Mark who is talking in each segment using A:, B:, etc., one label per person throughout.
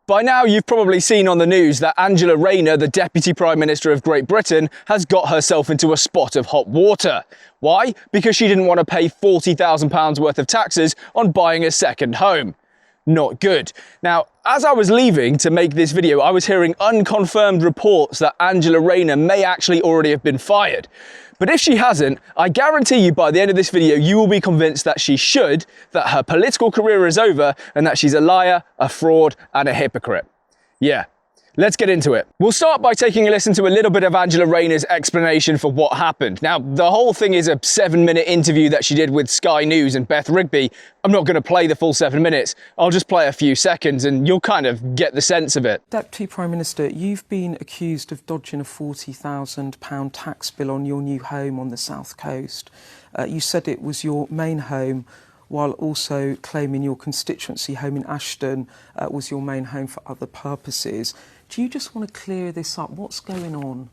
A: By now you've probably seen on the news that Angela Rayner, the Deputy Prime Minister of Great Britain, has got herself into a spot of hot water. Why? Because she didn't want to pay £40,000 worth of taxes on buying a second home. Not good. Now, as I was leaving to make this video, I was hearing unconfirmed reports that Angela Rayner may actually already have been fired. But if she hasn't, I guarantee you by the end of this video, you will be convinced that she should, that her political career is over, and that she's a liar, a fraud, and a hypocrite. Yeah. Let's get into it. We'll start by taking a listen to a little bit of Angela Rayner's explanation for what happened. Now, the whole thing is a 7-minute interview that she did with Sky News and Beth Rigby. I'm not going to play the full 7 minutes. I'll just play a few seconds and you'll kind of get the sense of it.
B: Deputy Prime Minister, you've been accused of dodging a £40,000 tax bill on your new home on the South Coast. You said it was your main home, while also claiming your constituency home in Ashton was your main home for other purposes. Do you just want to clear this up? What's going on?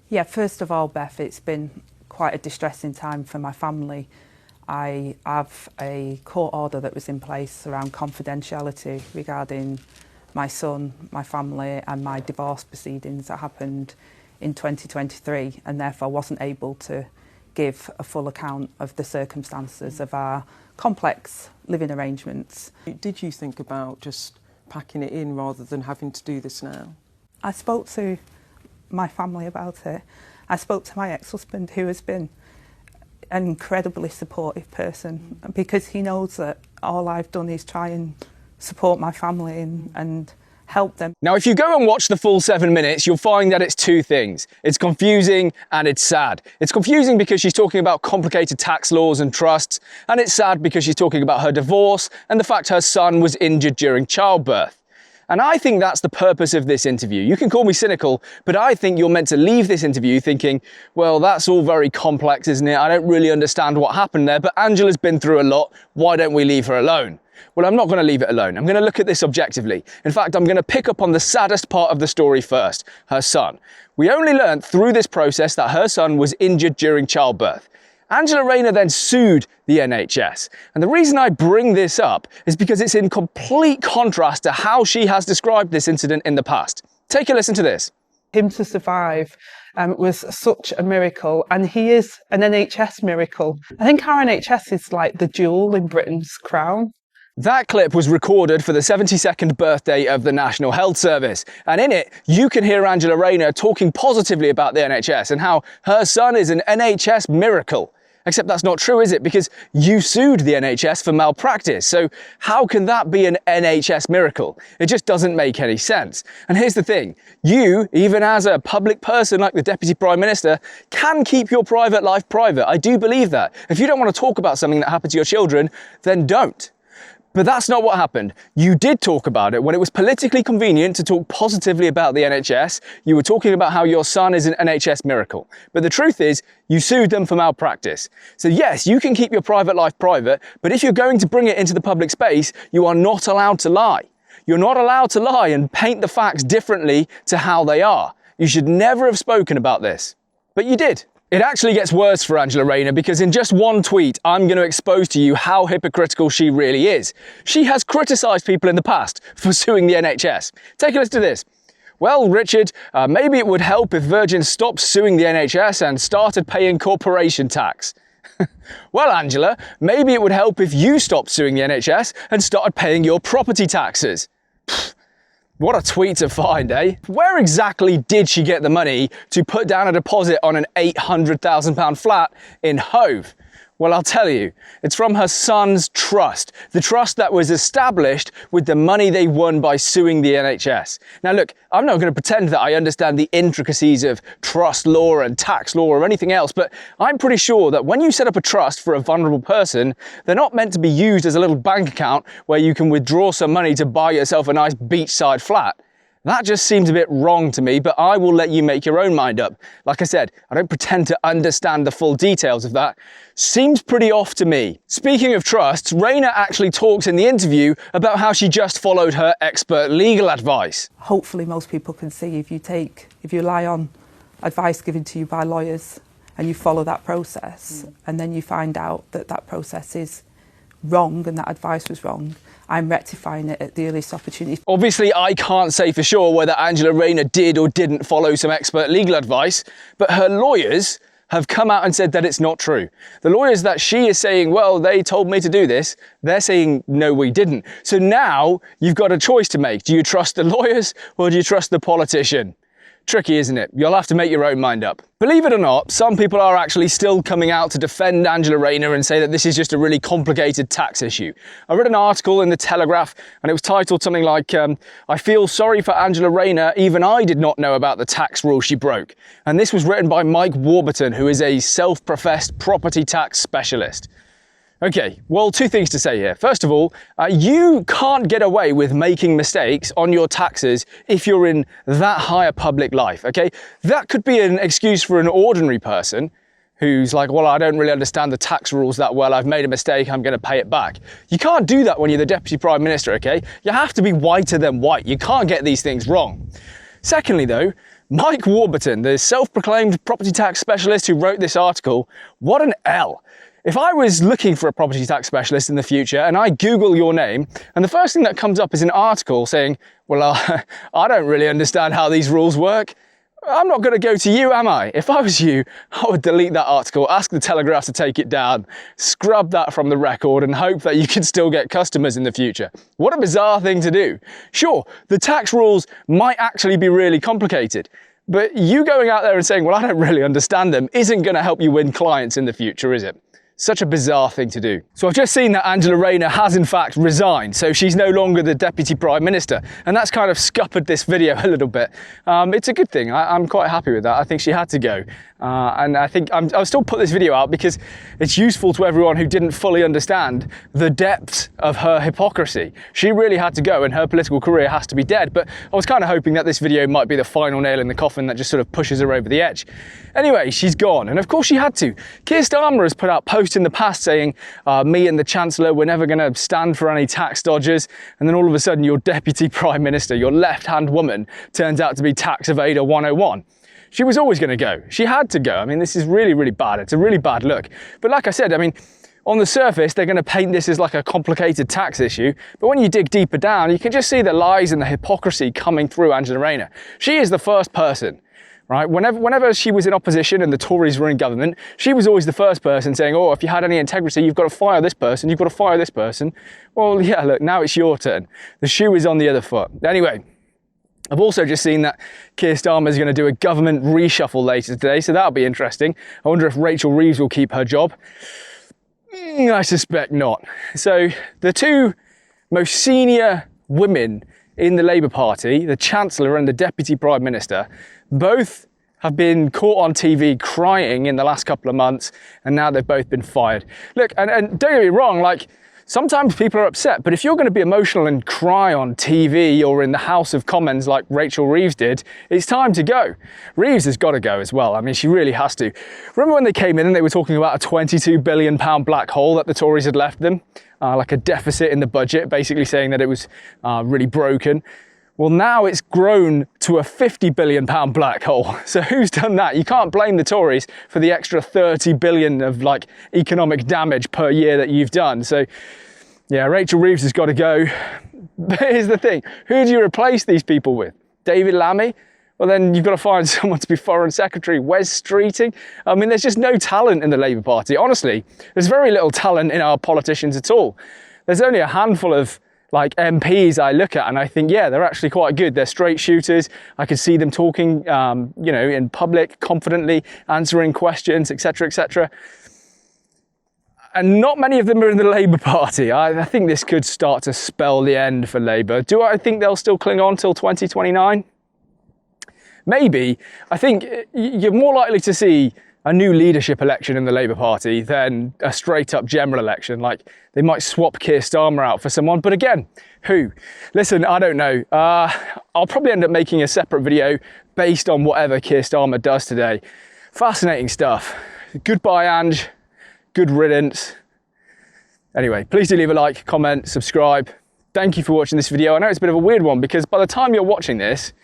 C: Yeah, first of all, Beth, it's been quite a distressing time for my family. I have a court order that was in place around confidentiality regarding my son, my family and my divorce proceedings that happened in 2023, and therefore wasn't able to give a full account of the circumstances of our complex living arrangements.
B: Did you think about just packing it in rather than having to do this now?
C: I spoke to my family about it. I spoke to my ex-husband, who has been an incredibly supportive person, because he knows that all I've done is try and support my family and help them.
A: Now, if you go and watch the full 7 minutes, you'll find that it's two things. It's confusing and it's sad. It's confusing because she's talking about complicated tax laws and trusts, and it's sad because she's talking about her divorce and the fact her son was injured during childbirth. And I think that's the purpose of this interview. You can call me cynical, but I think you're meant to leave this interview thinking, well, that's all very complex, isn't it? I don't really understand what happened there, but Angela's been through a lot. Why don't we leave her alone? Well, I'm not going to leave it alone. I'm going to look at this objectively. In fact, I'm going to pick up on the saddest part of the story first, her son. We only learned through this process that her son was injured during childbirth. Angela Rayner then sued the NHS. And the reason I bring this up is because it's in complete contrast to how she has described this incident in the past. Take a listen to this.
D: Him to survive was such a miracle, and he is an NHS miracle. I think our NHS is like the jewel in Britain's crown.
A: That clip was recorded for the 72nd birthday of the National Health Service, and in it you can hear Angela Rayner talking positively about the NHS and how her son is an NHS miracle. Except that's not true, is it? Because you sued the NHS for malpractice. So how can that be an NHS miracle? It just doesn't make any sense. And here's the thing. You, even as a public person like the Deputy Prime Minister, can keep your private life private. I do believe that. If you don't want to talk about something that happened to your children, then don't. But that's not what happened. You did talk about it when it was politically convenient to talk positively about the NHS. You were talking about how your son is an NHS miracle. But the truth is, you sued them for malpractice. So yes, you can keep your private life private, but if you're going to bring it into the public space, you are not allowed to lie. You're not allowed to lie and paint the facts differently to how they are. You should never have spoken about this. But you did. It actually gets worse for Angela Rayner because in just one tweet, I'm going to expose to you how hypocritical she really is. She has criticised people in the past for suing the NHS. Take a listen to this. Well, Richard, maybe it would help if Virgin stopped suing the NHS and started paying corporation tax. Well, Angela, maybe it would help if you stopped suing the NHS and started paying your property taxes. What a tweet to find, eh? Where exactly did she get the money to put down a deposit on an £800,000 flat in Hove? Well, I'll tell you, it's from her son's trust, the trust that was established with the money they won by suing the NHS. Now look, I'm not going to pretend that I understand the intricacies of trust law and tax law or anything else, but I'm pretty sure that when you set up a trust for a vulnerable person, they're not meant to be used as a little bank account where you can withdraw some money to buy yourself a nice beachside flat. That just seems a bit wrong to me, but I will let you make your own mind up. Like I said, I don't pretend to understand the full details of that. Seems pretty off to me. Speaking of trusts, Rayner actually talks in the interview about how she just followed her expert legal advice.
C: Hopefully most people can see if you rely on advice given to you by lawyers and you follow that process and then you find out that that process is wrong and that advice was wrong, I'm rectifying it at the earliest opportunity.
A: Obviously, I can't say for sure whether Angela Rayner did or didn't follow some expert legal advice, but her lawyers have come out and said that it's not true. The lawyers that she is saying, well, they told me to do this, they're saying, no, we didn't. So now you've got a choice to make. Do you trust the lawyers or do you trust the politician? Tricky, isn't it? You'll have to make your own mind up. Believe it or not, some people are actually still coming out to defend Angela Rayner and say that this is just a really complicated tax issue. I read an article in the Telegraph and it was titled something like, I feel sorry for Angela Rayner, even I did not know about the tax rule she broke. And this was written by Mike Warburton, who is a self-professed property tax specialist. Okay, well, two things to say here. First of all, you can't get away with making mistakes on your taxes if you're in that higher public life, okay? That could be an excuse for an ordinary person who's like, well, I don't really understand the tax rules that well. I've made a mistake. I'm going to pay it back. You can't do that when you're the Deputy Prime Minister, okay? You have to be whiter than white. You can't get these things wrong. Secondly, though, Mike Warburton, the self-proclaimed property tax specialist who wrote this article, what an L. If I was looking for a property tax specialist in the future and I Google your name and the first thing that comes up is an article saying, well, I don't really understand how these rules work, I'm not going to go to you, am I? If I was you, I would delete that article, ask the Telegraph to take it down, scrub that from the record and hope that you can still get customers in the future. What a bizarre thing to do. Sure, the tax rules might actually be really complicated, but you going out there and saying, well, I don't really understand them isn't going to help you win clients in the future, is it? Such a bizarre thing to do. So I've just seen that Angela Rayner has in fact resigned, so she's no longer the Deputy Prime Minister, and that's kind of scuppered this video a little bit. It's a good thing. I'm quite happy with that. I think she had to go. And I think I'll still put this video out because it's useful to everyone who didn't fully understand the depth of her hypocrisy. She really had to go and her political career has to be dead, but I was kind of hoping that this video might be the final nail in the coffin that just sort of pushes her over the edge. Anyway, she's gone, and of course she had to. Keir Starmer has put out posts in the past saying, me and the Chancellor, we're never going to stand for any tax dodgers, and then all of a sudden your Deputy Prime Minister, your left-hand woman, turns out to be tax evader 101. She was always going to go. She had to go. I mean, this is really, really bad. It's a really bad look. But like I said, I mean, on the surface, they're going to paint this as like a complicated tax issue. But when you dig deeper down, you can just see the lies and the hypocrisy coming through Angela Rayner. She is the first person, right? Whenever she was in opposition and the Tories were in government, she was always the first person saying, oh, if you had any integrity, you've got to fire this person. You've got to fire this person. Well, yeah, look, now it's your turn. The shoe is on the other foot. Anyway, I've also just seen that Keir Starmer is going to do a government reshuffle later today, so that'll be interesting. I wonder if Rachel Reeves will keep her job. I suspect not. So the two most senior women in the Labour Party, the Chancellor and the Deputy Prime Minister, both have been caught on TV crying in the last couple of months, and now they've both been fired. Look, and don't get me wrong, like, sometimes people are upset, but if you're going to be emotional and cry on TV or in the House of Commons like Rachel Reeves did, it's time to go. Reeves has got to go as well. I mean, she really has to. Remember when they came in and they were talking about a £22 billion black hole that the Tories had left them? Like a deficit in the budget, basically saying that it was really broken. Well, now it's grown to a £50 billion black hole. So who's done that? You can't blame the Tories for the extra 30 billion of like economic damage per year that you've done. So yeah, Rachel Reeves has got to go. But here's the thing, who do you replace these people with? David Lammy? Well, then you've got to find someone to be Foreign Secretary. Wes Streeting? I mean, there's just no talent in the Labour Party. Honestly, there's very little talent in our politicians at all. There's only a handful of like MPs I look at and I think, yeah, they're actually quite good. They're straight shooters. I can see them talking, you know, in public, confidently, answering questions, etc., etc. And not many of them are in the Labour Party. I think this could start to spell the end for Labour. Do I think they'll still cling on till 2029? Maybe. I think you're more likely to see a new leadership election in the Labour Party than a straight up general election. Like they might swap Keir Starmer out for someone, but again, who? Listen, I don't know. I'll probably end up making a separate video based on whatever Keir Starmer does today. Fascinating stuff. Goodbye, Ange. Good riddance. Anyway, please do leave a like, comment, subscribe. Thank you for watching this video. I know it's a bit of a weird one because by the time you're watching this,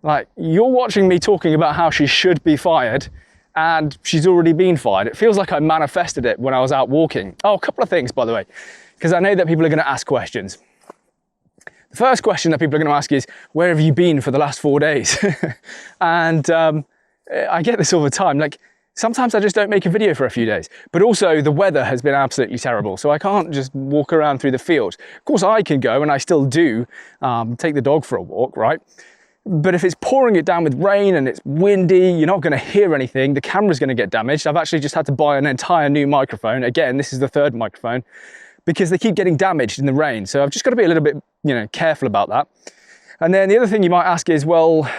A: like you're watching me talking about how she should be fired, and she's already been fired. It feels like I manifested it when I was out walking. Oh, a couple of things, by the way, because I know that people are going to ask questions. The first question that people are going to ask is, where have you been for the last 4 days? And I get this all the time. Like, sometimes I just don't make a video for a few days, but also the weather has been absolutely terrible. So I can't just walk around through the field. Of course I can go, and I still do take the dog for a walk, right? But if it's pouring it down with rain and it's windy, you're not going to hear anything. The camera's going to get damaged. I've actually just had to buy an entire new microphone. Again, this is the third microphone, because they keep getting damaged in the rain. So I've just got to be a little bit, careful about that. And then the other thing you might ask is, well,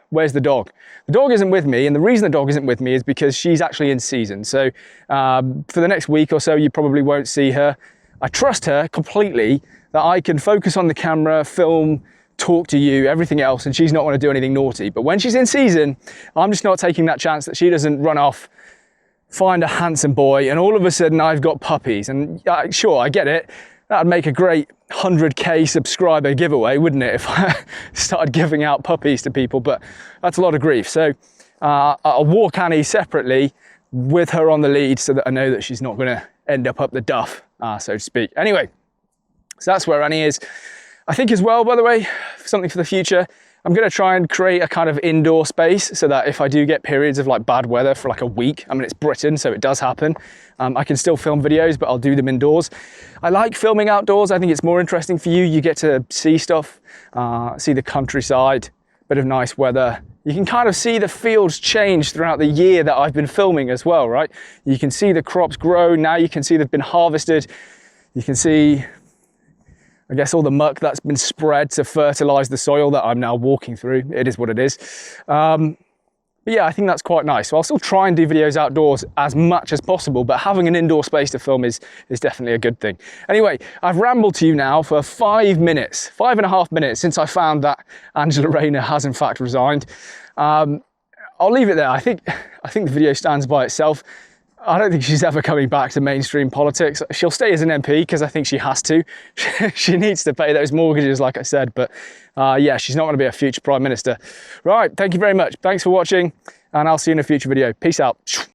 A: where's the dog? The dog isn't with me, and the reason the dog isn't with me is because she's actually in season. So for the next week or so, you probably won't see her. I trust her completely that I can focus on the camera, film, talk to you, everything else, and she's not going to do anything naughty. But when she's in season, I'm just not taking that chance that she doesn't run off, find a handsome boy, and all of a sudden I've got puppies. And sure, I get it. That'd make a great 100k subscriber giveaway, wouldn't it, if I started giving out puppies to people? But that's a lot of grief. So I'll walk Annie separately with her on the lead so that I know that she's not going to end up the duff, so to speak. Anyway, so that's where Annie is. I think as well, by the way, something for the future, I'm going to try and create a kind of indoor space so that if I do get periods of like bad weather for like a week, I mean, it's Britain, so it does happen. I can still film videos, but I'll do them indoors. I like filming outdoors. I think it's more interesting for you. You get to see stuff, see the countryside, bit of nice weather. You can kind of see the fields change throughout the year that I've been filming as well, right? You can see the crops grow. Now you can see they've been harvested. You can see, I guess, all the muck that's been spread to fertilize the soil that I'm now walking through. It is what it is. But yeah, I think that's quite nice. So I'll still try and do videos outdoors as much as possible, but having an indoor space to film is definitely a good thing. Anyway, I've rambled to you now for 5 minutes, 5.5 minutes since I found that Angela Rayner has in fact resigned. I'll leave it there. I think the video stands by itself. I don't think she's ever coming back to mainstream politics. She'll stay as an MP because I think she has to. She needs to pay those mortgages, like I said. But yeah, she's not going to be a future Prime Minister. Right, thank you very much. Thanks for watching, and I'll see you in a future video. Peace out.